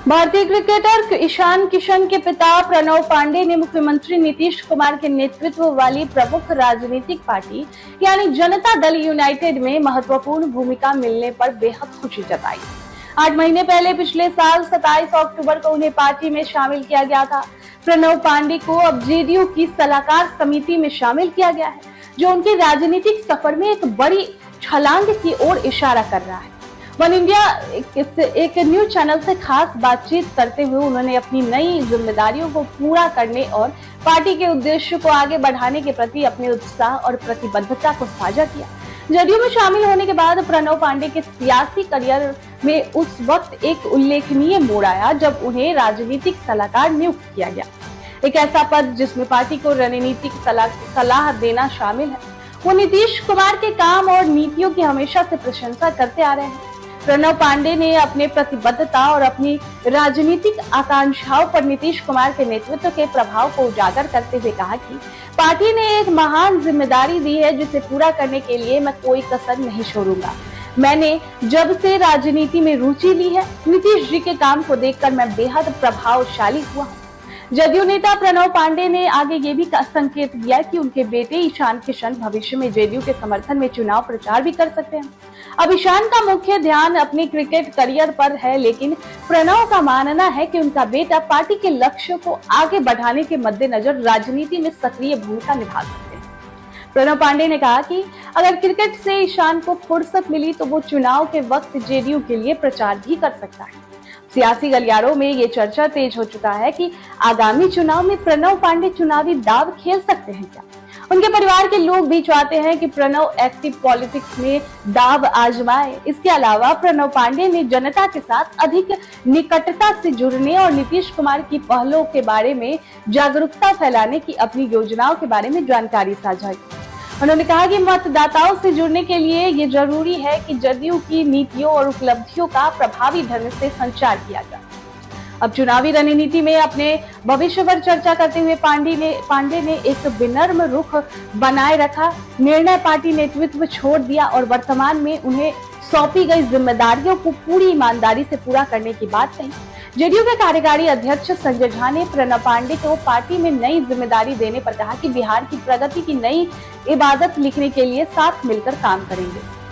भारतीय क्रिकेटर ईशान किशन के पिता प्रणव पांडे ने मुख्यमंत्री नीतीश कुमार के नेतृत्व वाली प्रमुख राजनीतिक पार्टी यानी जनता दल यूनाइटेड में महत्वपूर्ण भूमिका मिलने पर बेहद खुशी जताई। 8 महीने पहले पिछले साल 27 अक्टूबर को उन्हें पार्टी में शामिल किया गया था। प्रणव पांडे को अब जेडीयू की सलाहकार समिति में शामिल किया गया है, जो उनके राजनीतिक सफर में एक बड़ी छलांग की ओर इशारा कर रहा है। वन इंडिया एक न्यूज चैनल से खास बातचीत करते हुए उन्होंने अपनी नई जिम्मेदारियों को पूरा करने और पार्टी के उद्देश्य को आगे बढ़ाने के प्रति अपने उत्साह और प्रतिबद्धता को साझा किया। जेडीयू में शामिल होने के बाद प्रणव पांडे के सियासी करियर में उस वक्त एक उल्लेखनीय मोड़ आया जब उन्हें राजनीतिक सलाहकार नियुक्त किया गया। एक ऐसा पद जिसमें पार्टी को रणनीतिक सलाह देना शामिल है। वो नीतीश कुमार के काम और नीतियों की हमेशा से प्रशंसा करते आ रहे हैं। प्रणव पांडे ने अपने प्रतिबद्धता और अपनी राजनीतिक आकांक्षाओं पर नीतीश कुमार के नेतृत्व के प्रभाव को उजागर करते हुए कहा कि पार्टी ने एक महान जिम्मेदारी दी है, जिसे पूरा करने के लिए मैं कोई कसर नहीं छोड़ूंगा। मैंने जब से राजनीति में रुचि ली है, नीतीश जी के काम को देखकर मैं बेहद प्रभावशाली हुआ हूँ। जदयू नेता प्रणव पांडे ने आगे ये भी संकेत दिया कि उनके बेटे ईशान किशन भविष्य में जेडीयू के समर्थन में चुनाव प्रचार भी कर सकते हैं। अब ईशान का मुख्य ध्यान अपने क्रिकेट करियर पर है, लेकिन प्रणव का मानना है कि उनका बेटा पार्टी के लक्ष्य को आगे बढ़ाने के मद्देनजर राजनीति में सक्रिय भूमिका निभा सकते हैं। प्रणव पांडे ने कहा कि अगर क्रिकेट से ईशान को फुर्सत मिली तो वो चुनाव के वक्त जेडीयू के लिए प्रचार भी कर सकता है। सियासी गलियारों में ये चर्चा तेज हो चुका है कि आगामी चुनाव में प्रणव पांडे चुनावी दांव खेल सकते हैं क्या। उनके परिवार के लोग भी चाहते हैं कि प्रणव एक्टिव पॉलिटिक्स में दांव आजमाए। इसके अलावा प्रणव पांडे ने जनता के साथ अधिक निकटता से जुड़ने और नीतीश कुमार की पहलों के बारे में जागरूकता फैलाने की अपनी योजनाओं के बारे में जानकारी साझा की। उन्होंने कहा कि मतदाताओं से जुड़ने के लिए ये जरूरी है कि जदयू की नीतियों और उपलब्धियों का प्रभावी ढंग से संचार किया जाए। अब चुनावी रणनीति में अपने भविष्य पर चर्चा करते हुए पांडे ने एक विनम्र रुख बनाए रखा। निर्णय पार्टी नेतृत्व छोड़ दिया और वर्तमान में उन्हें सौंपी गई जिम्मेदारियों को पूरी ईमानदारी से पूरा करने की बात कही। जेडीयू के कार्यकारी अध्यक्ष संजय झा ने प्रणव पांडे को पार्टी में नई जिम्मेदारी देने पर कहा कि बिहार की प्रगति की नई इबादत लिखने के लिए साथ मिलकर काम करेंगे।